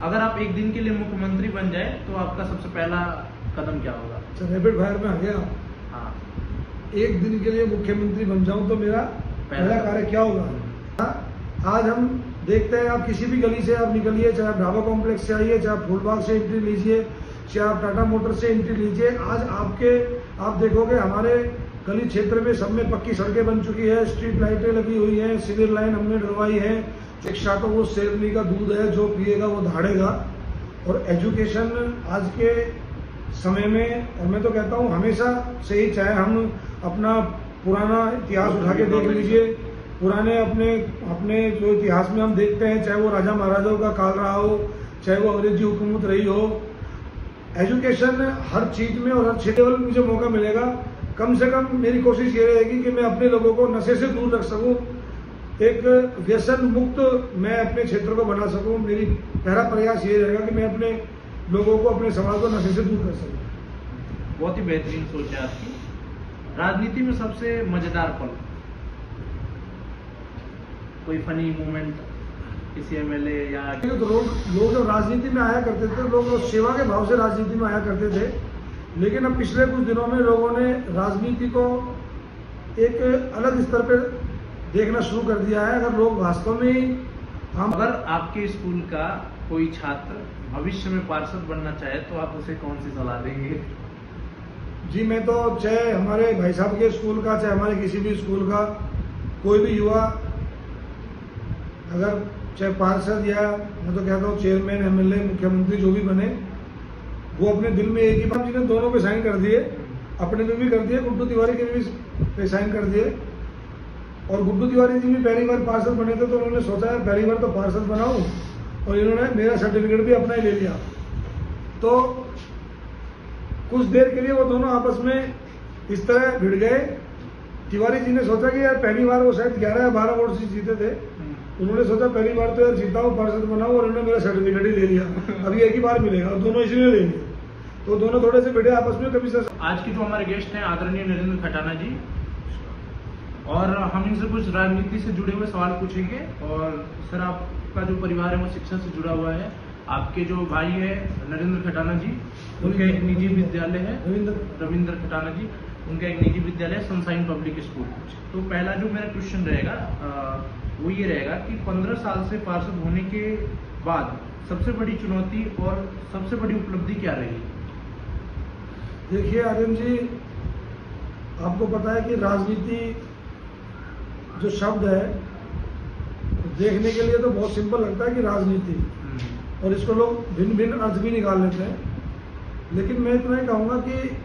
अगर आप एक दिन के लिए मुख्यमंत्री बन जाए तो आपका सबसे पहला कदम क्या होगा? अच्छा, रैपिड फायर में आ गया। हाँ, एक दिन के लिए मुख्यमंत्री बन जाऊं तो मेरा पहला कार्य क्या होगा? आज हम देखते हैं, आप किसी भी गली से आप निकलिए, चाहे आप ढाबा कॉम्प्लेक्स से आइए, चाहे आप फूलबाग से एंट्री लीजिए, चाहे आप टाटा मोटर से एंट्री लीजिए, आज आप देखोगे हमारे गली क्षेत्र में सब में पक्की सड़कें बन चुकी है, स्ट्रीट लाइटें लगी हुई हैं, सिविल लाइन हमने डलवाई है। शिक्षा तो वो शेरनी का दूध है, जो पिएगा वो दहाड़ेगा। और एजुकेशन आज के समय में, और मैं तो कहता हूँ हमेशा से ही, चाहे हम अपना पुराना इतिहास उठा के देख लीजिए, पुराने अपने जो इतिहास में हम देखते हैं, चाहे वो राजा महाराजाओं का काल रहा हो, चाहे वो अंग्रेजी हुकूमत रही हो, एजुकेशन हर चीज में और हर क्षेत्र में मुझे मौका मिलेगा। कम से कम मेरी कोशिश ये रहेगी कि मैं अपने लोगों को नशे से दूर रख सकूं, एक व्यसन मुक्त मैं अपने क्षेत्र को बना सकूं। मेरी पहला प्रयास ये रहेगा कि मैं अपने लोगों को, अपने समाज को नशे से दूर कर सकूं। बहुत ही बेहतरीन सोच है आपकी। राजनीति में सबसे मजेदार पल, कोई फनी मोमेंट, किसी एमएलए या तो लोग जब राजनीति में आया करते थे, लोग सेवा के भाव से राजनीति में आया करते थे, लेकिन अब पिछले कुछ दिनों में लोगों ने राजनीति को एक अलग स्तर पर देखना शुरू कर दिया है। अगर लोग वास्तव में अगर आपके स्कूल का कोई छात्र भविष्य में पार्षद बनना चाहे तो आप उसे कौन सी सलाह देंगे? जी, मैं तो चाहे हमारे भाई साहब के स्कूल का, चाहे हमारे किसी भी स्कूल का कोई भी युवा अगर चाहे पार्षद या मैं तो कहता हूँ चेयरमैन, एमएलए, मुख्यमंत्री जो भी बने, वो अपने दिल में एक ही बात, जिन्हें दोनों पे साइन कर दिए, अपने पे भी कर दिए, गुड्डू तिवारी के भी पे साइन कर दिए। और गुड्डू तिवारी जी भी पहली बार पार्षद बने थे तो उन्होंने सोचा है पहली बार तो पार्षद बनाऊं, और इन्होंने मेरा सर्टिफिकेट भी अपना ही ले लिया। तो कुछ देर के लिए वो दोनों आपस में इस तरह भिड़ गए। तिवारी जी ने सोचा कि यार पहली बार वो शायद 11 या 12 वोट से जीते थे, उन्होंने सोचा पहली बार तो यार जीता हूँ, पार्षद बनाऊं, और उन्होंने मेरा सर्टिफिकेट ही ले लिया। अभी एक ही बार मिलेगा, और दोनों इसलिए ले लिए। तो दोनों थोड़े से भिड़े आपस में। कभी आज के जो हमारे गेस्ट हैं आदरणीय नरेंद्र खटाना जी, और हम इनसे कुछ राजनीति से जुड़े हुए सवाल पूछेंगे। और सर, आपका जो परिवार है वो शिक्षा से जुड़ा हुआ है। आपके जो भाई है नरेंद्र खटाना जी, उनका एक निजी विद्यालय है, रविंद्र खटाना जी, उनका एक निजी विद्यालय सनशाइन पब्लिक स्कूल। तो पहला जो मेरा क्वेश्चन रहेगा वो ये रहेगा कि 15 साल से पार्षद होने के बाद सबसे बड़ी चुनौती और सबसे बड़ी उपलब्धि क्या रही? देखिए आर्यन जी, आपको पता है कि राजनीति जो शब्द है देखने के लिए तो बहुत सिंपल लगता है कि राजनीति, और इसको लोग भिन्न भिन्न अर्थ भी निकाल लेते हैं, लेकिन मैं इतना ही कहूँगा कि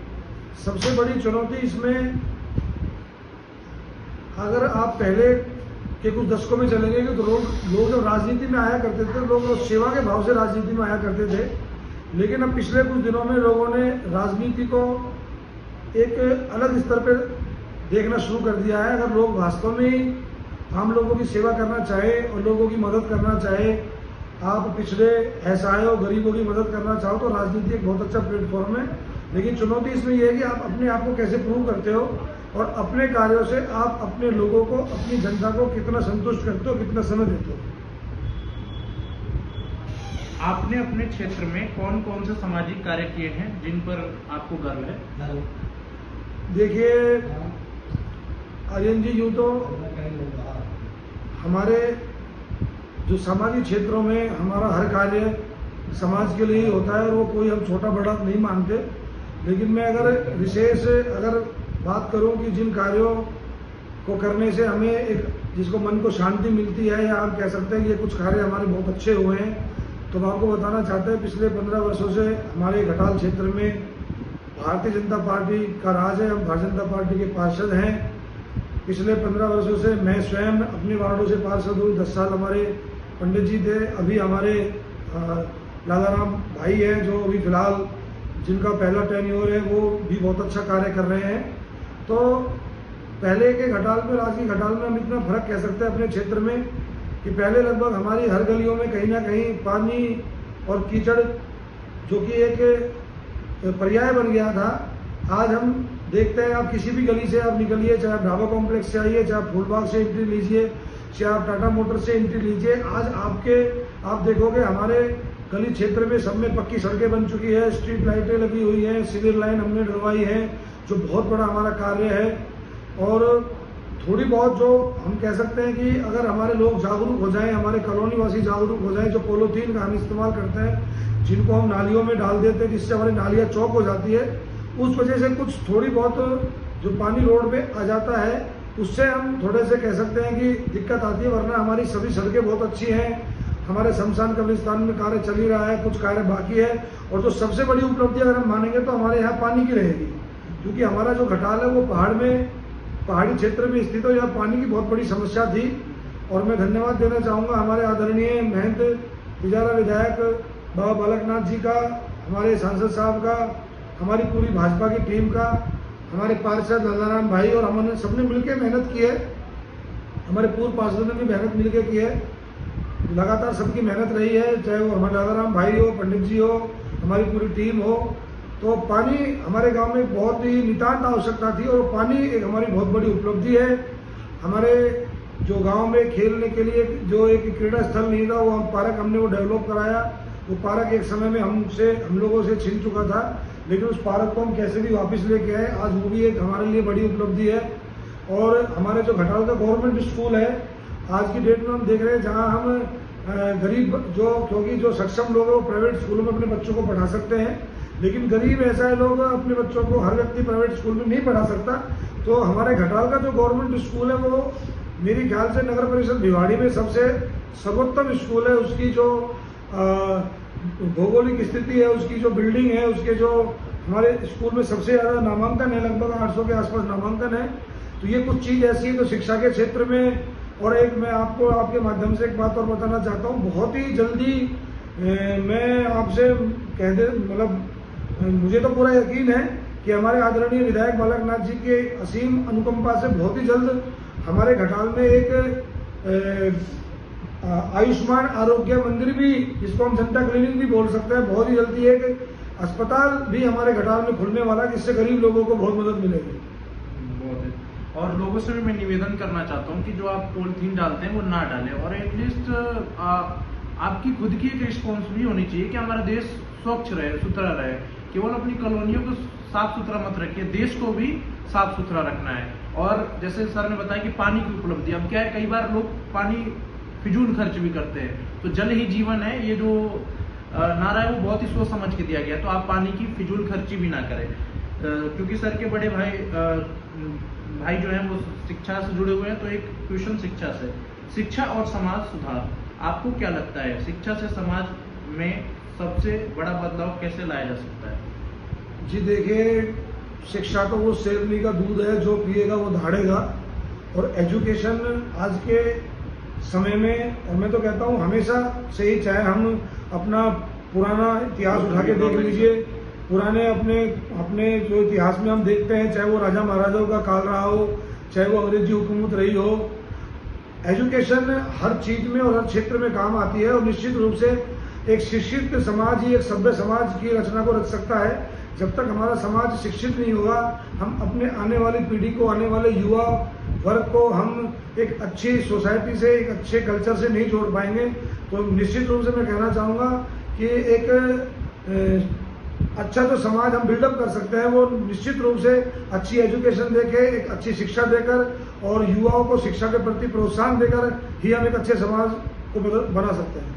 सबसे बड़ी चुनौती इसमें, अगर आप पहले के कुछ दशकों में चले गए तो लोग जब राजनीति में आया करते थे, लोग सेवा के भाव से राजनीति में आया करते थे, लेकिन अब पिछले कुछ दिनों में लोगों ने राजनीति को एक अलग स्तर पर देखना शुरू कर दिया है। अगर लोग वास्तव में हम लोगों की सेवा करना चाहे और लोगों की मदद करना चाहे, आप पिछड़े असहायों गरीबों की मदद करना चाहो, तो राजनीति एक बहुत अच्छा प्लेटफॉर्म है। लेकिन चुनौती इसमें यह है कि आप अपने आप को कैसे प्रूव करते हो, और अपने कार्यों से आप अपने लोगों को, अपनी जनता को कितना संतुष्ट करते हो, कितना समय देते हो। आपने अपने क्षेत्र में कौन कौन से सामाजिक कार्य किए हैं जिन पर आपको गर्व है? देखिए आर्यन जी, यूँ तो हमारे जो सामाजिक क्षेत्रों में हमारा हर कार्य समाज के लिए ही होता है, और वो कोई हम छोटा बड़ा नहीं मानते। लेकिन मैं अगर विशेष बात करूं कि जिन कार्यों को करने से हमें एक, जिसको मन को शांति मिलती है, या आप कह सकते हैं कि ये कुछ कार्य हमारे बहुत अच्छे हुए हैं, तो मैं आपको बताना चाहते हैं पिछले 15 वर्षों से हमारे घटाल क्षेत्र में भारतीय जनता पार्टी का राज है। हम भारतीय जनता पार्टी के पार्षद हैं। पिछले 15 वर्षों से मैं स्वयं अपने वार्डों से पार्षद हूँ। 10 साल हमारे पंडित जी थे। अभी हमारे लालाराम भाई हैं, जो अभी फिलहाल जिनका पहला टेन्योर है, वो भी बहुत अच्छा कार्य कर रहे हैं। तो पहले के घटाल में, आज की घटाल में हम इतना फर्क कह सकते हैं अपने क्षेत्र में कि पहले लगभग हमारी हर गलियों में कहीं ना कहीं पानी और कीचड़, जो कि एक पर्याय बन गया था, आज हम देखते हैं, आप किसी भी गली से आप निकलिए, चाहे आप ढाबा कॉम्प्लेक्स से आइए, चाहे आप फूलबाग से एंट्री लीजिए, चाहे आप टाटा मोटर से एंट्री लीजिए, आज आप देखोगे हमारे गली क्षेत्र में सब में पक्की सड़कें बन चुकी है, स्ट्रीट लाइटें लगी हुई हैं, सिविल लाइन हमने डलवाई है, जो बहुत बड़ा हमारा कार्य है। और थोड़ी बहुत जो हम कह सकते हैं कि अगर हमारे लोग जागरूक हो जाएं, हमारे कॉलोनी वासी जागरूक हो जाएं, जो पॉलीथीन का हम इस्तेमाल करते हैं, जिनको हम नालियों में डाल देते हैं जिससे हमारी नालियाँ चौक हो जाती है, उस वजह से कुछ थोड़ी बहुत जो पानी रोड पे आ जाता है उससे हम थोड़े से कह सकते हैं कि दिक्कत आती है। वरना हमारी सभी सड़कें बहुत अच्छी हैं, हमारे शमशान कब्रिस्तान में कार्य चल ही रहा है, कुछ कार्य बाकी है। और जो सबसे बड़ी उपलब्धि अगर हम मानेंगे तो हमारे यहाँ पानी की रहेगी, क्योंकि हमारा जो घटाल है वो पहाड़ी क्षेत्र में स्थित है, यहाँ पानी की बहुत बड़ी समस्या थी। और मैं धन्यवाद देना चाहूँगा हमारे आदरणीय महंत तिजारा विधायक बाबा बालकनाथ जी का, हमारे सांसद साहब का, हमारी पूरी भाजपा की टीम का, हमारे पार्षद लल्लाराम भाई, और हमने सबने मिलकर मेहनत की है, हमारे पूर्व पार्षदों ने भी मेहनत मिलकर की है। लगातार सबकी मेहनत रही है, चाहे वो हमारे लल्लाराम भाई हो, पंडित जी हो, हमारी पूरी टीम हो। तो पानी हमारे गांव में बहुत ही नितांत आवश्यकता थी और पानी एक हमारी बहुत बड़ी उपलब्धि है। हमारे जो गांव में खेलने के लिए जो एक क्रीड़ा स्थल नहीं था, वो पार्क हमने वो डेवलप कराया। वो पार्क एक समय में हम लोगों से छिन चुका था, लेकिन उस पार्क को हम कैसे भी वापस लेके आए, आज वो भी एक हमारे लिए बड़ी उपलब्धि है। और हमारे जो घटाल का गवर्नमेंट स्कूल है, आज की डेट में हम देख रहे हैं जहाँ हम गरीब क्योंकि जो सक्षम लोग हैं वो प्राइवेट स्कूलों में अपने बच्चों को पढ़ा सकते हैं, लेकिन गरीब ऐसा है लोग अपने बच्चों को हर व्यक्ति प्राइवेट स्कूल में नहीं पढ़ा सकता। तो हमारे घटाल का जो गवर्नमेंट स्कूल है वो मेरी ख्याल से नगर परिषद भिवाड़ी में सबसे सर्वोत्तम स्कूल है। उसकी जो भौगोलिक स्थिति है, उसकी जो बिल्डिंग है, उसके जो हमारे स्कूल में सबसे ज़्यादा नामांकन है, लगभग 800 के आसपास नामांकन है। तो ये कुछ चीज़ ऐसी है जो शिक्षा के क्षेत्र में। और एक मैं आपको आपके माध्यम से एक बात और बताना चाहता हूँ, बहुत ही जल्दी मैं आपसे मुझे तो पूरा यकीन है कि हमारे आदरणीय विधायक बालकनाथ जी के असीम अनुकंपा से बहुत ही जल्द हमारे घटाल में एक आयुष्मान आरोग्य मंदिर भी, जिसको हम जनता क्लिनिक भी बोल सकते हैं, बहुत ही जल्दी एक अस्पताल भी हमारे घटाल में खुलने वाला है, जिससे गरीब लोगों को बहुत मदद मिलेगी। और लोगों से भी मैं निवेदन करना चाहता हूँ कि जो आप पॉलीथीन डालते हैं वो ना डालें, और एटलीस्ट आपकी खुद की एक रिस्पॉन्स भी होनी चाहिए कि हमारा देश स्वच्छ रहे, सुथरा रहे। केवल अपनी कॉलोनियों को साफ सुथरा मत रखिए, देश को भी साफ सुथरा रखना है। और जैसे सर ने बताया कि पानी की उपलब्धि, अब क्या है कई बार लोग पानी फिजूल खर्च भी करते हैं, तो जल ही जीवन है, ये जो नारा है वो बहुत ही सोच समझ के दिया गया। तो आप पानी की फिजूल खर्ची भी ना करें, क्योंकि सर के बड़े भाई जो हैं वो शिक्षा से जुड़े हुए हैं, तो एक ट्यूशन शिक्षा से शिक्षा और समाज सुधार, आपको क्या लगता है शिक्षा से समाज में सबसे बड़ा बदलाव कैसे लाया जा सकता है? जी देखिए, शिक्षा तो वो शेरनी का दूध है, जो पिएगा वो दहाड़ेगा। और एजुकेशन आज के समय में, और मैं तो कहता हूँ हमेशा से ही, चाहे हम अपना पुराना इतिहास उठा के देख लीजिए, पुराने अपने जो इतिहास में हम देखते हैं, चाहे वो राजा महाराजाओं का काल रहा हो, चाहे वो अंग्रेजी हुकूमत रही हो, एजुकेशन हर चीज में और हर क्षेत्र में काम आती है। और निश्चित रूप से एक शिक्षित समाज ही एक सभ्य समाज की रचना को रच सकता है। जब तक हमारा समाज शिक्षित नहीं होगा, हम अपने आने वाली पीढ़ी को, आने वाले युवा वर्ग को हम एक अच्छी सोसाइटी से, एक अच्छे कल्चर से नहीं जोड़ पाएंगे। तो निश्चित रूप से मैं कहना चाहूँगा कि एक अच्छा जो समाज हम बिल्डअप कर सकते हैं, वो निश्चित रूप से अच्छी एजुकेशन देके, एक अच्छी शिक्षा देकर और युवाओं को शिक्षा के प्रति प्रोत्साहन देकर ही हम एक अच्छे समाज को बना सकते हैं।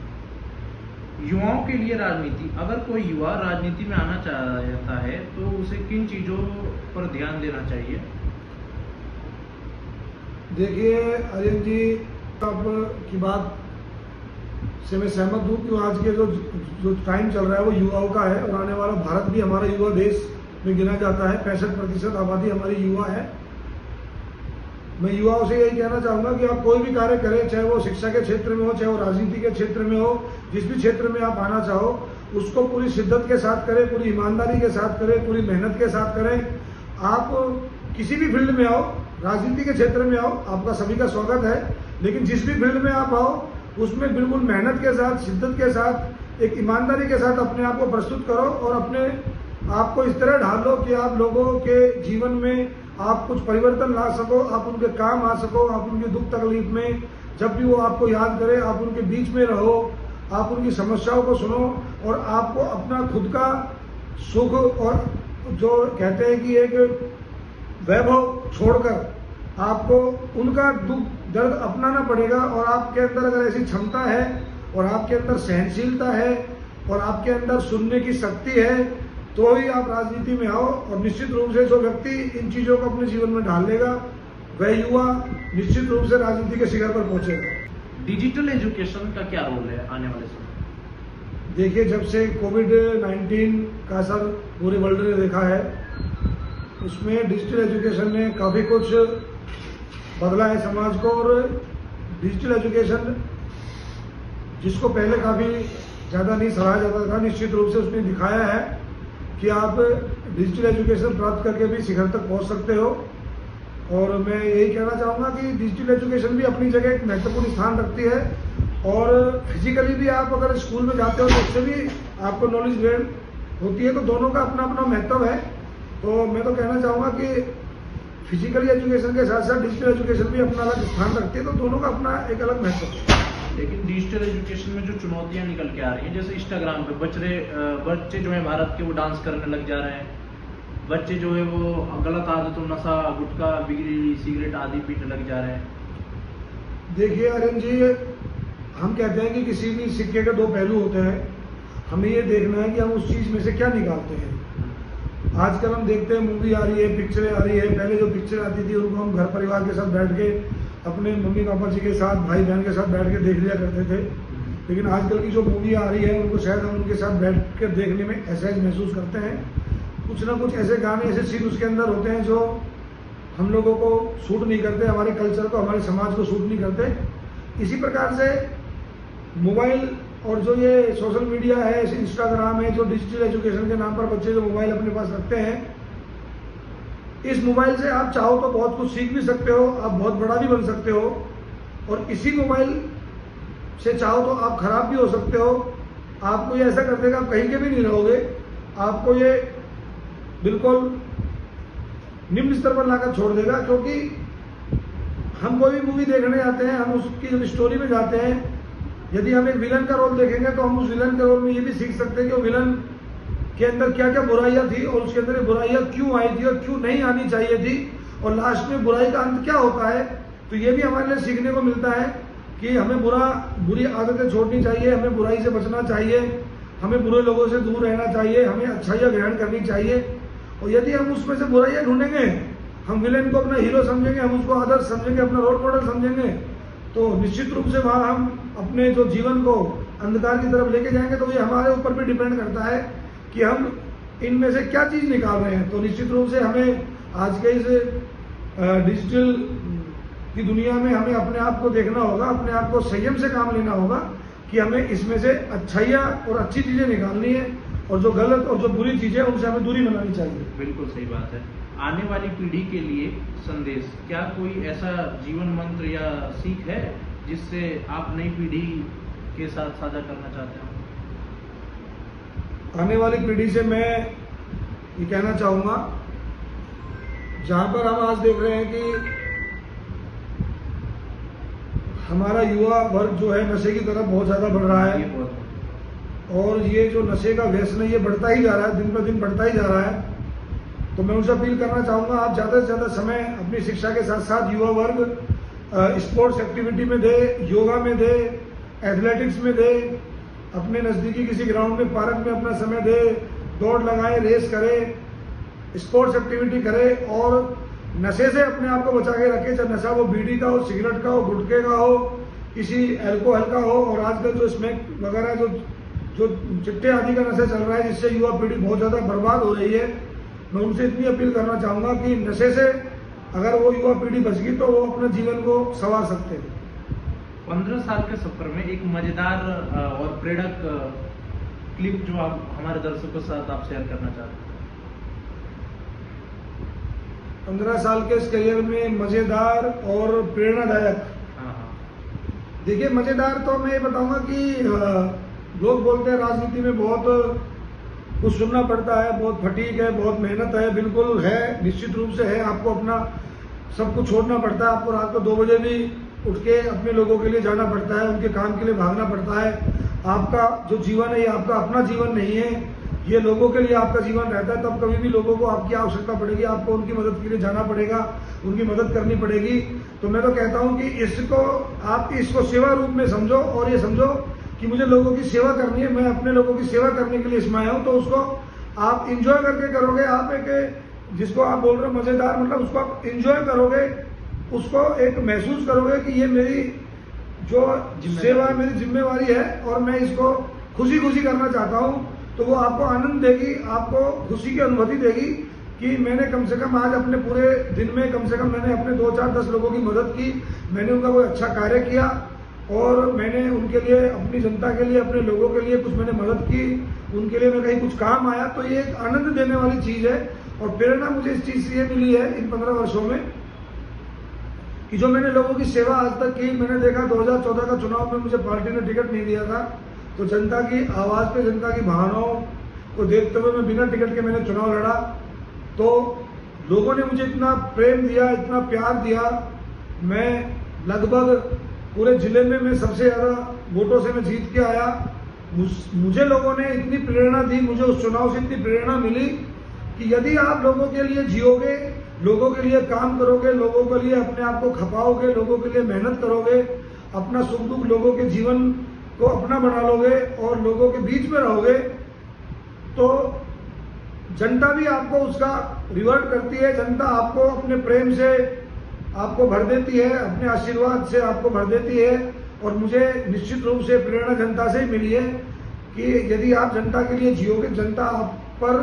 युवाओं के लिए राजनीति, अगर कोई युवा राजनीति में आना चाहता है तो उसे किन चीजों पर ध्यान देना चाहिए? देखिए अरिंद जी, की बात से मैं सहमत हूँ कि आज के जो टाइम चल रहा है वो युवाओं का है, और आने वाला भारत भी हमारा युवा देश में गिना जाता है। 65% आबादी हमारी युवा है। मैं युवाओं से यही कहना चाहूँगा कि आप कोई भी कार्य करें, चाहे वो शिक्षा के क्षेत्र में हो, चाहे वो राजनीति के क्षेत्र में हो, जिस भी क्षेत्र में आप आना चाहो, उसको पूरी शिद्दत के साथ करें, पूरी ईमानदारी के साथ करें, पूरी मेहनत के साथ करें। आप किसी भी फील्ड में आओ, राजनीति के क्षेत्र में आओ, आपका सभी का स्वागत है, लेकिन जिस भी फील्ड में आप आओ उसमें बिल्कुल मेहनत के साथ, शिद्दत के साथ, एक ईमानदारी के साथ अपने आप को प्रस्तुत करो और अपने आप को इस तरह ढालो कि आप लोगों के जीवन में आप कुछ परिवर्तन ला सको, आप उनके काम आ सको, आप उनके दुख तकलीफ में जब भी वो आपको याद करें आप उनके बीच में रहो, आप उनकी समस्याओं को सुनो और आपको अपना खुद का सुख और जो कहते हैं कि एक वैभव छोड़कर आपको उनका दुख दर्द अपनाना पड़ेगा। और आपके अंदर अगर ऐसी क्षमता है और आपके अंदर सहनशीलता है और आपके अंदर सुनने की शक्ति है तो ही आप राजनीति में आओ। और निश्चित रूप से जो व्यक्ति इन चीज़ों को अपने जीवन में ढाल लेगा वह युवा निश्चित रूप से राजनीति के शिखर पर पहुंचेगा। डिजिटल एजुकेशन का क्या रोल है आने वाले समय? देखिए, जब से कोविड-19 का असर पूरे वर्ल्ड ने देखा है उसमें डिजिटल एजुकेशन ने काफ़ी कुछ बदला है समाज को। और डिजिटल एजुकेशन जिसको पहले काफ़ी ज़्यादा नहीं सराहा जाता था, निश्चित रूप से उसने दिखाया है कि आप डिजिटल एजुकेशन प्राप्त करके भी शिखर तक पहुंच सकते हो। और मैं यही कहना चाहूँगा कि डिजिटल एजुकेशन भी अपनी जगह एक महत्वपूर्ण स्थान रखती है। और फिजिकली भी आप अगर स्कूल में जाते हो तो उससे भी आपको नॉलेज गेन होती है। तो दोनों का अपना अपना महत्व है। तो मैं तो कहना चाहूँगा कि फिजिकली एजुकेशन के साथ साथ डिजिटल एजुकेशन भी अपना अलग स्थान रखती है। तो दोनों का अपना एक अलग महत्व है। लेकिन डिजिटल एजुकेशन में जो चुनौतियां निकल के आ रही हैं, जैसे इंस्टाग्राम पे बच्चे जो है भारत के वो डांस करने लग जा रहे हैं, बच्चे जो है वो गलत आदतों, नशा, गुटखा, बिगड़ी सिगरेट आदि पीने लग जा रहे हैं। देखिए आर्यन जी, हम कहते हैं कि किसी भी सिक्के के दो पहलू होते हैं। हमें ये देखना है कि हम उस चीज़ में से क्या निकालते हैं। आजकल हम देखते हैं मूवी आ रही है, पिक्चरें आ रही है। पहले जो पिक्चर आती थी उनको हम घर परिवार के साथ बैठ के अपने मम्मी पापा जी के साथ, भाई बहन के साथ बैठ के देख लिया करते थे। लेकिन आजकल की जो मूवी आ रही है उनको शायद हम उनके साथ बैठ कर देखने में असहज महसूस करते हैं। कुछ ना कुछ ऐसे गाने, ऐसे सीन उसके अंदर होते हैं जो हम लोगों को सूट नहीं करते, हमारे कल्चर को, हमारे समाज को सूट नहीं करते। इसी प्रकार से मोबाइल और जो ये सोशल मीडिया है, इंस्टाग्राम है, जो डिजिटल एजुकेशन के नाम पर बच्चे जो मोबाइल अपने पास रखते हैं, इस मोबाइल से आप चाहो तो बहुत कुछ सीख भी सकते हो, आप बहुत बड़ा भी बन सकते हो। और इसी मोबाइल से चाहो तो आप खराब भी हो सकते हो। आपको ये ऐसा कर देगा, आप कहीं के भी नहीं रहोगे। आपको ये बिल्कुल निम्न स्तर पर लाकर छोड़ देगा। क्योंकि हम कोई भी मूवी देखने जाते हैं, हम उसकी जब स्टोरी में जाते हैं, यदि हम एक विलन का रोल देखेंगे तो हम उस विलन के रोल में ये भी सीख सकते हैं कि वो विलन के अंदर क्या क्या बुराइयां थी और उसके अंदर बुराइयां क्यों आई थी और क्यों नहीं आनी चाहिए थी, और लास्ट में बुराई का अंत क्या होता है। तो ये भी हमारे लिए सीखने को मिलता है कि हमें बुरी आदतें छोड़नी चाहिए, हमें बुराई से बचना चाहिए, हमें बुरे लोगों से दूर रहना चाहिए, हमें अच्छाइयाँ ग्रहण करनी चाहिए। और यदि हम उसमें से बुराइयाँ ढूंढेंगे, हम विलेन को अपना हीरो समझेंगे, हम उसको आदर्श समझेंगे, अपना रोल मॉडल समझेंगे, तो निश्चित रूप से वहाँ हम अपने जो जीवन को अंधकार की तरफ लेके जाएंगे। तो ये हमारे ऊपर भी डिपेंड करता है कि हम इनमें से क्या चीज़ निकाल रहे हैं। तो निश्चित रूप से हमें आज के इस डिजिटल की दुनिया में हमें अपने आप को देखना होगा, अपने आप को संयम से काम लेना होगा कि हमें इसमें से अच्छाइयाँ और अच्छी चीज़ें निकालनी है और जो गलत और जो बुरी चीज़ें उनसे हमें दूरी बनानी चाहिए। बिल्कुल सही बात है। आने वाली पीढ़ी के लिए संदेश, क्या कोई ऐसा जीवन मंत्र या सीख है जिससे आप नई पीढ़ी के साथ साझा करना चाहते हो? आने वाली पीढ़ी से मैं ये कहना चाहूँगा, जहाँ पर हम आज देख रहे हैं कि हमारा युवा वर्ग जो है नशे की तरफ बहुत ज़्यादा बढ़ रहा है, और ये जो नशे का व्यसन है ये बढ़ता ही जा रहा है, दिन पर दिन बढ़ता ही जा रहा है। तो मैं उनसे अपील करना चाहूँगा, आप ज़्यादा से ज़्यादा समय अपनी शिक्षा के साथ साथ युवा वर्ग स्पोर्ट्स एक्टिविटी में दे, योगा में दे, एथलेटिक्स में दे, अपने नज़दीकी किसी ग्राउंड में, पार्क में अपना समय दे, दौड़ लगाए, रेस करे, स्पोर्ट्स एक्टिविटी करे और नशे से अपने आप को बचा के रखे। चाहे नशा वो बीड़ी का हो, सिगरेट का हो, गुटखे का हो, किसी अल्कोहल का हो, और आजकल जो स्मैक वगैरह जो चिट्टे आदि का नशा चल रहा है जिससे युवा पीढ़ी बहुत ज़्यादा बर्बाद हो रही है। मैं उनसे इतनी अपील करना चाहूँगा कि नशे से अगर वो युवा पीढ़ी बच गई तो वो अपने जीवन को संवार सकते हैं। 15 साल के सफर में एक मजेदार और प्रेरक क्लिप जो आप हमारे दर्शकों के साथ आप शेयर करना चाहते हैं। 15 साल के इस करियर में मजेदार और प्रेरणादायक, देखिए मजेदार तो मैं ये बताऊंगा कि लोग बोलते हैं राजनीति में बहुत कुछ सुनना पड़ता है, बहुत फटीक है, बहुत मेहनत है। बिल्कुल है, निश्चित रूप से है। आपको अपना सब कुछ छोड़ना पड़ता है, आपको रात को 2 बजे भी उठ के अपने लोगों के लिए जाना पड़ता है, उनके काम के लिए भागना पड़ता है, आपका जो जीवन है ये आपका अपना जीवन नहीं है, ये लोगों के लिए आपका जीवन रहता है। तब कभी भी लोगों को आपकी आवश्यकता पड़ेगी, आपको उनकी मदद के लिए जाना पड़ेगा, उनकी मदद करनी पड़ेगी। तो मैं तो कहता हूं कि इसको सेवा रूप में समझो, और ये समझो कि मुझे लोगों की सेवा करनी है, मैं अपने लोगों की सेवा करने के लिए इसमें आया हूं। तो उसको आप इंजॉय करके करोगे। आप एक जिसको आप बोल रहे हो मजेदार, मतलब उसको आप इंजॉय करोगे, उसको एक महसूस करोगे कि ये मेरी जो सेवा है, मेरी जिम्मेवारी है, और मैं इसको खुशी खुशी करना चाहता हूं। तो वो आपको आनंद देगी, आपको खुशी की अनुभूति देगी कि मैंने कम से कम आज अपने पूरे दिन में कम से कम मैंने अपने 2, 4, 10 लोगों की मदद की, मैंने उनका कोई अच्छा कार्य किया, और मैंने उनके लिए, अपनी जनता के लिए, अपने लोगों के लिए कुछ मैंने मदद की, उनके लिए मैं कहीं कुछ काम आया। तो ये एक आनंद देने वाली चीज है। और प्रेरणा मुझे इस चीज से ये मिली है इन 15 वर्षों में कि जो मैंने लोगों की सेवा आज तक की। मैंने देखा 2014 का चुनाव में मुझे पार्टी ने टिकट नहीं दिया था, तो जनता की आवाज पे, जनता की भावनाओं को देखते हुए मैं बिना टिकट के मैंने चुनाव लड़ा। तो लोगों ने मुझे इतना प्रेम दिया, इतना प्यार दिया। मैं लगभग पूरे जिले में मैं सबसे ज्यादा वोटों से मैं जीत के आया। मुझे लोगों ने इतनी प्रेरणा दी, मुझे उस चुनाव से इतनी प्रेरणा मिली कि यदि आप लोगों के लिए जियोगे, लोगों के लिए काम करोगे, लोगों के लिए अपने आप को खपाओगे, लोगों के लिए मेहनत करोगे, अपना सुख दुख लोगों के जीवन को अपना बना लोगे और लोगों के बीच में रहोगे, तो जनता भी आपको उसका रिवर्ट करती है। जनता आपको अपने प्रेम से आपको भर देती है, अपने आशीर्वाद से आपको भर देती है। और मुझे निश्चित रूप से प्रेरणा जनता से ही मिली है कि यदि आप जनता के लिए जियोगे, जनता आप पर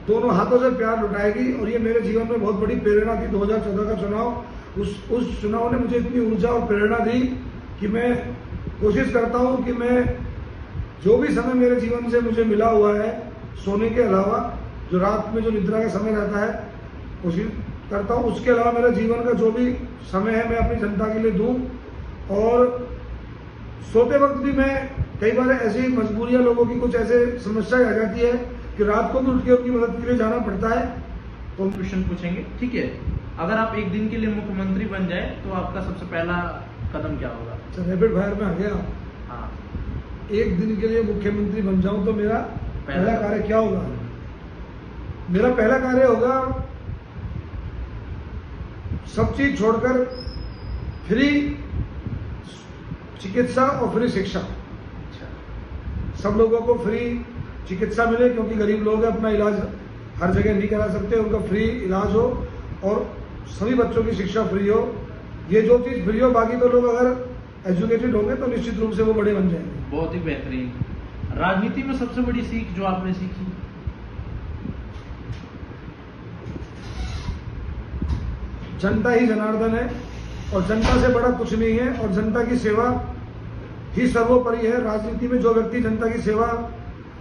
दोनों हाथों से प्यार लुटाएगी। और ये मेरे जीवन में बहुत बड़ी प्रेरणा थी 2014 का चुनाव। उस चुनाव ने मुझे इतनी ऊर्जा और प्रेरणा दी कि मैं कोशिश करता हूं कि मैं जो भी समय मेरे जीवन से मुझे मिला हुआ है, सोने के अलावा, जो रात में जो निद्रा का समय रहता है, कोशिश करता हूं उसके अलावा मेरा जीवन का जो भी समय है मैं अपनी जनता के लिए दूं। और सोते वक्त भी मैं कई बार ऐसी मजबूरियां, लोगों की कुछ ऐसे समस्याएं आ जाती है कि रात को भी उठ के उनकी मदद के लिए जाना पड़ता है। तो हम क्वेश्चन पूछेंगे, ठीक है? अगर आप एक दिन के लिए मुख्यमंत्री बन जाए तो आपका सबसे पहला कदम क्या होगा? अच्छा, रैपिड फायर में आ गया। हाँ, एक दिन के लिए मुख्यमंत्री बन जाऊं तो मेरा पहला कार्य क्या होगा? मेरा पहला कार्य होगा सब चीज छोड़कर फ्री चिकित्सा और फ्री शिक्षा। सब लोगों को फ्री चिकित्सा मिले, क्योंकि गरीब लोग हैं, अपना इलाज हर जगह नहीं करा सकते, उनका फ्री इलाज हो और सभी बच्चों की शिक्षा फ्री हो। ये जो चीज फ्री हो, बाकी तो लोग अगर एजुकेटेड होंगे तो निश्चित रूप से वो बड़े बन जाएंगे। बहुत ही बेहतरीन। राजनीति में सबसे बड़ी सीख जो आपने सीखी? जनता ही जनार्दन है और जनता से बड़ा कुछ नहीं है, और जनता की सेवा ही सर्वोपरि है। राजनीति में जो व्यक्ति जनता की सेवा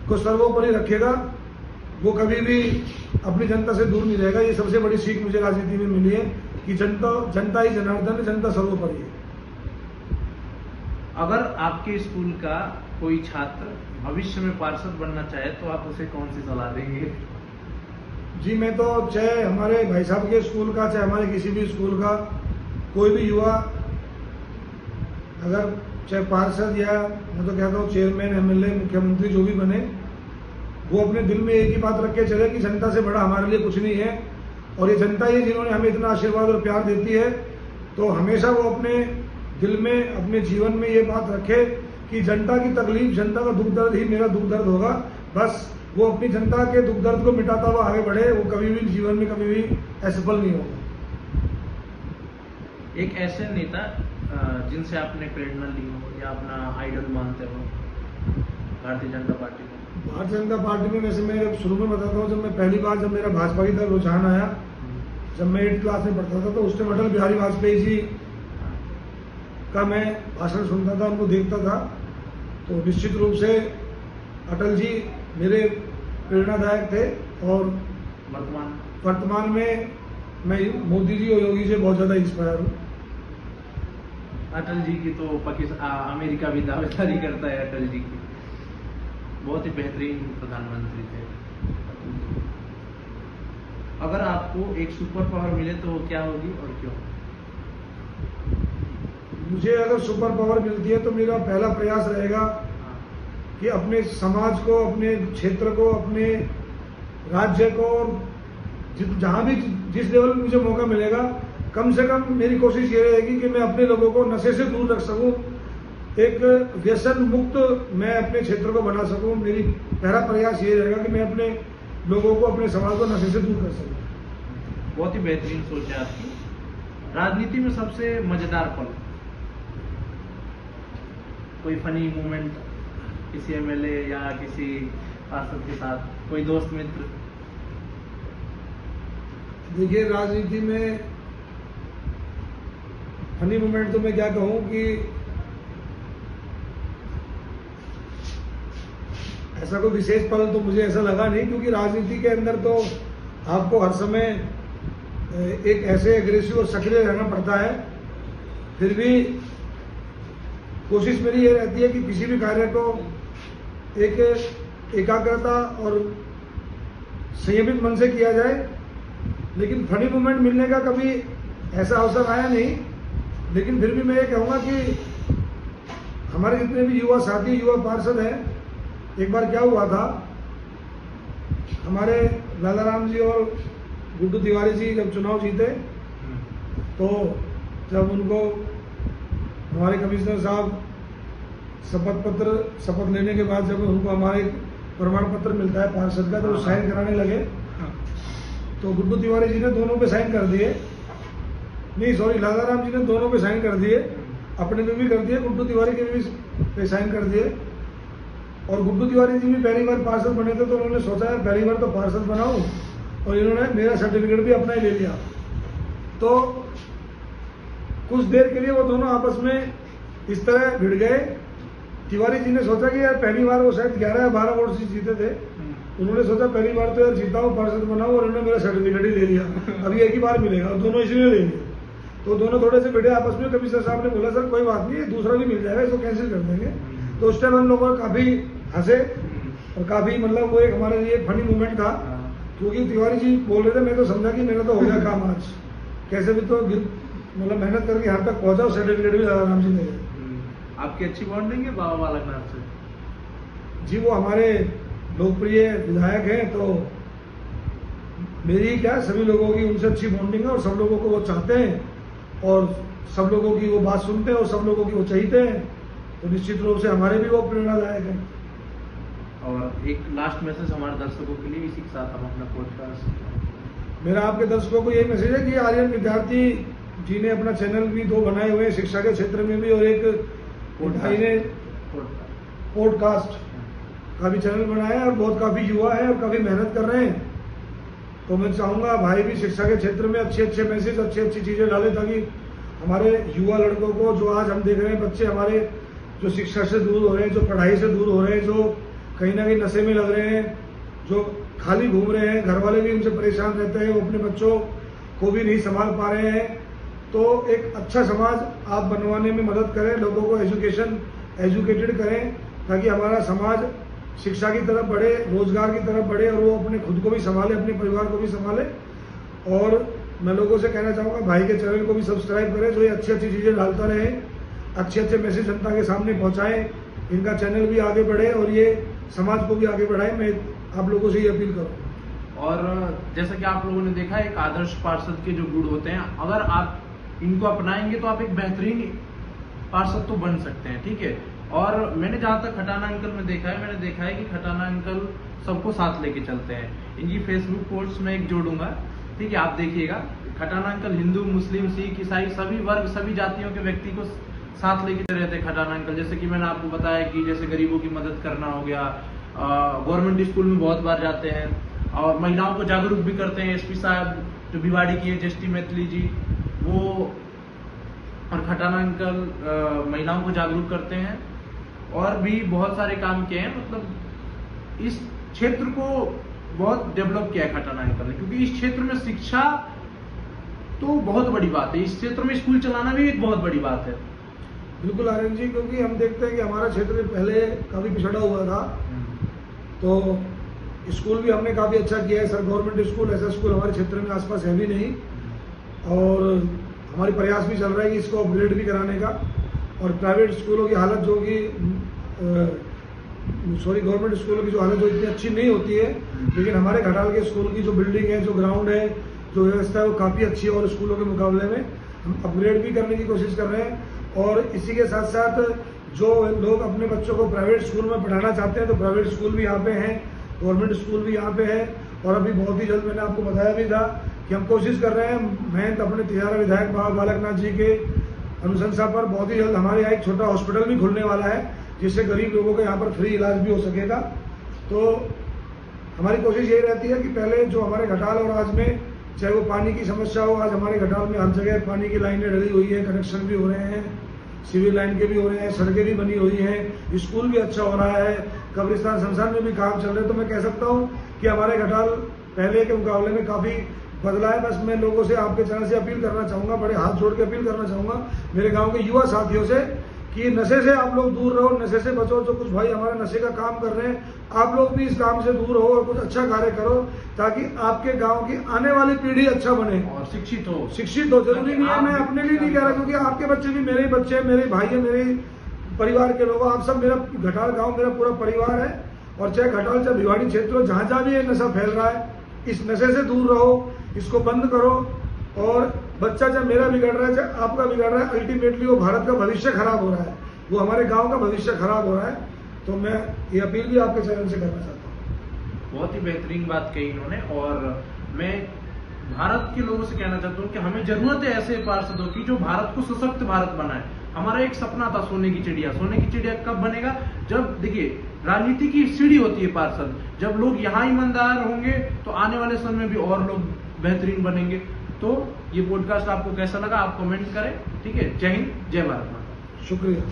को सर्वोपरि रखेगा वो कभी भी अपनी जनता से दूर नहीं रहेगा। ये सबसे बड़ी सीख मुझे राजनीति में मिली है कि जनता ही जनार्दन है, जनता सर्वोपरि है। अगर आपके स्कूल का कोई छात्र भविष्य में पार्षद बनना चाहे तो आप उसे कौन सी सलाह देंगे? जी, मैं तो चाहे हमारे भाई साहब के स्कूल का, चाहे हमारे किसी भी स्कूल का कोई भी युवा अगर चाहे पार्षद या मैं तो कहता हूँ चेयरमैन, एमएलए, मुख्यमंत्री जो भी बने, वो अपने दिल में एक ही बात रख के चले कि जनता से बड़ा हमारे लिए कुछ नहीं है, और ये जनता ही जिन्होंने हमें इतना आशीर्वाद और प्यार देती है। तो हमेशा वो अपने दिल में, अपने जीवन में ये बात रखे कि जनता की तकलीफ, जनता का दुख दर्द ही मेरा दुख दर्द होगा। बस वो अपनी जनता के दुख दर्द को मिटाता हुआ आगे बढ़े, वो कभी भी जीवन में कभी भी असफल नहीं होगा। एक ऐसे नेता जिनसे आपने प्रेरणा ली हो या अपना आइडल मानते हो भारतीय जनता पार्टी को? भारतीय जनता पार्टी में वैसे मैं शुरू में बताता हूँ, जब मैं पहली बार जब मेरा भाजपा की तरफ रुझान आया, जब मैं 8th क्लास में पढ़ता था, तो उस टाइम अटल बिहारी वाजपेयी जी का मैं भाषण सुनता था, उनको देखता था। तो निश्चित रूप से अटल जी मेरे प्रेरणादायक थे। और वर्तमान में मैं मोदी जी और योगी से बहुत ज़्यादा इंस्पायर हूँ। अटल जी की तो अमेरिका भी दावेदारी करता है अटल जी की। बहुत ही बेहतरीन प्रधानमंत्री थे। अगर आपको एक सुपर पावर मिले तो क्या होगी और क्यों? मुझे अगर सुपर पावर मिलती है तो मेरा पहला प्रयास रहेगा कि अपने समाज को, अपने क्षेत्र को, अपने राज्य को, जहाँ भी जिस लेवल में मुझे मौका मिलेगा, कम से कम मेरी कोशिश ये रहेगी कि मैं अपने लोगों को नशे से दूर रख सकूं, एक व्यसन मुक्त मैं अपने क्षेत्र को बना सकूं। मेरी पहला प्रयास ये रहेगा कि मैं अपने लोगों को, अपने समाज को नशे से दूर कर सकूं। बहुत ही बेहतरीन सोच है आपकी। राजनीति में सबसे मजेदार पल, कोई फनी मोमेंट किसी एमएलए या किसी पार्षद के साथ, कोई दोस्त मित्र? देखिए, राजनीति में फनी मोमेंट तो मैं क्या कहूं कि ऐसा कोई विशेष पल तो मुझे ऐसा लगा नहीं, क्योंकि राजनीति के अंदर तो आपको हर समय एक ऐसे एग्रेसिव और सक्रिय रहना पड़ता है। फिर भी कोशिश मेरी ये रहती है कि किसी भी कार्य को एक एकाग्रता और संयमित मन से किया जाए। लेकिन फनी मोमेंट मिलने का कभी ऐसा अवसर आया नहीं, लेकिन फिर भी मैं ये कहूँगा कि हमारे जितने भी युवा साथी, युवा पार्षद हैं, एक बार क्या हुआ था, हमारे राजाराम जी और गुड्डू तिवारी जी जब चुनाव जीते, तो जब उनको हमारे कमिश्नर साहब शपथ लेने के बाद जब उनको हमारे प्रमाण पत्र मिलता है पार्षद का, तो वो साइन कराने लगे। तो गुड्डू तिवारी जी ने दोनों पे साइन कर दिए, नहीं सॉरी, राजाराम जी ने दोनों पे साइन कर दिए, अपने पे भी कर दिए, गुड्डू तिवारी के भी पे साइन कर दिए। और गुड्डू तिवारी जी भी पहली बार पार्षद बने थे, तो उन्होंने सोचा है पहली बार तो पार्षद बनाऊं, और इन्होंने मेरा सर्टिफिकेट भी अपना ही ले लिया। तो कुछ देर के लिए वो दोनों आपस में इस तरह भिड़ गए। तिवारी जी ने सोचा कि यार पहली बार, वो शायद 11 या 12 वोट से जीते थे, उन्होंने सोचा पहली बार तो यार जीता हूँ, पार्षद बनाऊं, और उन्होंने मेरा सर्टिफिकेट ही ले लिया, अभी एक ही बार मिलेगा, और दोनों इसलिए ले लिए। तो दोनों थोड़े से भिड़े आपस में। कमिश्नर साहब ने बोला सर कोई बात नहीं, दूसरा भी मिल जाएगा, इसको कैंसिल कर देंगे। तो उस टाइम हम लोग काफ़ी हंसे और काफ़ी, मतलब वो एक हमारे लिए फनी मूवमेंट था, क्योंकि तिवारी जी बोल रहे थे, मैं तो समझा कि मेरा तो हो गया काम आज, कैसे भी तो मतलब मेहनत करके यहाँ तक पहुँचा, सर्टिफिकेट भी राजाराम जी ने। आपकी अच्छी बॉन्डिंग है बाबा बालकनाथ से? जी, वो हमारे लोकप्रिय विधायक हैं, तो मेरी क्या, सभी लोगों की उनसे अच्छी बॉन्डिंग है, और सब लोगों को वो चाहते हैं, और सब लोगों की वो बात सुनते हैं, और सब लोगों की वो चाहते हैं। तो निश्चित रूप से हमारे भी वो प्रेरणादायक है। और एक लास्ट मैसेज हमारे दर्शकों के लिए, इसी के साथ हम अपना पॉडकास्ट। मेरा आपके दर्शकों को यही मैसेज है कि आर्यन विद्यार्थी जी ने अपना चैनल भी 2 बनाए हुए हैं, शिक्षा के क्षेत्र में भी, और एक भाई ने पॉडकास्ट का भी चैनल बनाया है, और बहुत काफ़ी युवा है और काफ़ी मेहनत कर रहे हैं। तो मैं चाहूँगा भाई भी शिक्षा के क्षेत्र में अच्छे अच्छे मैसेज, अच्छी चीज़ें डालें, ताकि हमारे युवा लड़कों को, जो आज हम देख रहे हैं बच्चे हमारे जो शिक्षा से दूर हो रहे हैं, जो पढ़ाई से दूर हो रहे हैं, जो कहीं ना कहीं नशे में लग रहे हैं, जो खाली घूम रहे हैं, घर वाले भी उनसे परेशान रहते हैं, वो अपने बच्चों को भी नहीं संभाल पा रहे हैं। तो एक अच्छा समाज आप बनवाने में मदद करें, लोगों को एजुकेटेड करें, ताकि हमारा समाज शिक्षा की तरफ बढ़े, रोजगार की तरफ बढ़े, और वो अपने खुद को भी संभाले, अपने परिवार को भी संभाले। और मैं लोगों से कहना चाहूँगा, भाई के चैनल को भी सब्सक्राइब करें, जो ये अच्छी चीज़ें डालता रहे, अच्छे मैसेज जनता के सामने पहुँचाएँ, इनका चैनल भी आगे बढ़े और ये समाज को भी आगे बढ़ाए। मैं आप लोगों से ये अपील करूँ। और जैसा कि आप लोगों ने देखा, एक आदर्श पार्षद के जो गुण होते हैं, अगर आप इनको अपनाएंगे तो आप एक बेहतरीन पार्षद तो बन सकते हैं, ठीक है। और मैंने जहाँ तक खटाना अंकल में देखा है, मैंने देखा है कि खटाना अंकल सबको साथ लेके चलते हैं। इनकी फेसबुक पोस्ट में एक जोड़ूंगा, ठीक है, आप देखिएगा। खटाना अंकल हिंदू, मुस्लिम, सिख, ईसाई सभी वर्ग, सभी जातियों के व्यक्ति को साथ लेके रहते हैं खटाना अंकल। जैसे कि मैंने आपको बताया कि जैसे गरीबों की मदद करना हो गया, गवर्नमेंट स्कूल में बहुत बार जाते हैं, और महिलाओं को जागरूक भी करते हैं। एसपी साहब जो भिवाड़ी की है, जस्टी मैथिली जी, वो और खटाना अंकल महिलाओं को जागरूक करते हैं, और भी बहुत सारे काम किए हैं। मतलब इस क्षेत्र को बहुत डेवलप किया है खटाना अंकल ने, क्योंकि इस क्षेत्र में शिक्षा तो बहुत बड़ी बात है, इस क्षेत्र में स्कूल चलाना भी एक बहुत बड़ी बात है। बिल्कुल आर्यन जी, क्योंकि हम देखते हैं कि हमारा क्षेत्र पहले काफ़ी पिछड़ा हुआ था, तो स्कूल भी हमने काफ़ी अच्छा किया है। सर गवर्नमेंट स्कूल, ऐसा स्कूल हमारे क्षेत्र में आसपास है भी नहीं, और हमारी प्रयास भी चल रहा है कि इसको अपग्रेड भी कराने का। और प्राइवेट स्कूलों की हालत जो कि गवर्नमेंट स्कूलों की जो हालत तो इतनी अच्छी नहीं होती है, लेकिन हमारे घटाल के स्कूल की जो बिल्डिंग है, जो ग्राउंड है, जो व्यवस्था है वो काफ़ी अच्छी है और स्कूलों के मुकाबले में हम अपग्रेड भी करने की कोशिश कर रहे हैं। और इसी के साथ साथ जो लोग अपने बच्चों को प्राइवेट स्कूल में पढ़ाना चाहते हैं तो प्राइवेट स्कूल भी यहाँ पे हैं, गवर्नमेंट स्कूल भी यहाँ पे है। और अभी बहुत ही जल्द मैंने आपको बताया भी था कि हम कोशिश कर रहे हैं महंत अपने तिहारा विधायक बाबा बालकनाथ जी के अनुशंसा पर बहुत ही जल्द हमारे यहाँ एक छोटा हॉस्पिटल भी खुलने वाला है, जिससे गरीब लोगों को यहाँ पर फ्री इलाज भी हो सकेगा। तो हमारी कोशिश यही रहती है कि पहले जो हमारे घटाल और आज में, चाहे वो पानी की समस्या हो, आज हमारे घटाल में हर जगह पानी की लाइनें डली हुई है, कनेक्शन भी हो रहे हैं, सिविल लाइन के भी हो रहे हैं, सड़कें भी बनी हुई हैं, स्कूल भी अच्छा हो रहा है, कब्रिस्तान शमशान में भी काम चल रहे हैं। तो मैं कह सकता हूँ कि हमारे घटाल पहले के मुकाबले में काफ़ी बदला है। बस मैं लोगों से आपके चैनल से अपील करना चाहूँगा, बड़े हाथ जोड़ के अपील करना चाहूँगा मेरे गांव के युवा साथियों से कि नशे से आप लोग दूर रहो, नशे से बचो। जो कुछ भाई हमारे नशे का काम कर रहे हैं, आप लोग भी इस काम से दूर हो और कुछ अच्छा कार्य करो, ताकि आपके गांव की आने वाली पीढ़ी अच्छा बने और शिक्षित हो। जरूरी नहीं है, मैं अपने लिए नहीं कह रहा, क्योंकि आपके बच्चे भी मेरे बच्चे, मेरे भाई है, मेरे परिवार के लोग, आप सब मेरा घटाल गाँव मेरा पूरा परिवार है। और चाहे घटाल चाहे भिवाड़ी क्षेत्र हो, जहाँ भी ये नशा फैल रहा है, इस नशे से दूर रहो, इसको बंद करो। और बच्चा चाहे मेरा बिगड़ रहा है, चाहे आपका बिगड़ रहा है, अल्टीमेटली वो भारत का भविष्य खराब हो रहा है, वो हमारे गांव का भविष्य खराब हो रहा है। तो मैं ये अपील भी आपके चैनल से करना चाहता हूँ। बहुत ही बेहतरीन बात कही इन्होंने। और मैं भारत के लोगों से कहना चाहता हूँ कि हमें जरूरत है ऐसे पार्षदों की जो भारत को सशक्त भारत बनाए। हमारा एक सपना था सोने की चिड़िया। सोने की चिड़िया कब बनेगा? जब देखिए राजनीति की सीढ़ी होती है पार्षद, जब लोग यहाँ ईमानदार होंगे तो आने वाले समय में भी और लोग बेहतरीन बनेंगे। तो ये पॉडकास्ट आपको कैसा लगा आप कमेंट करें, ठीक है। जय हिंद, जय भारत माता। शुक्रिया।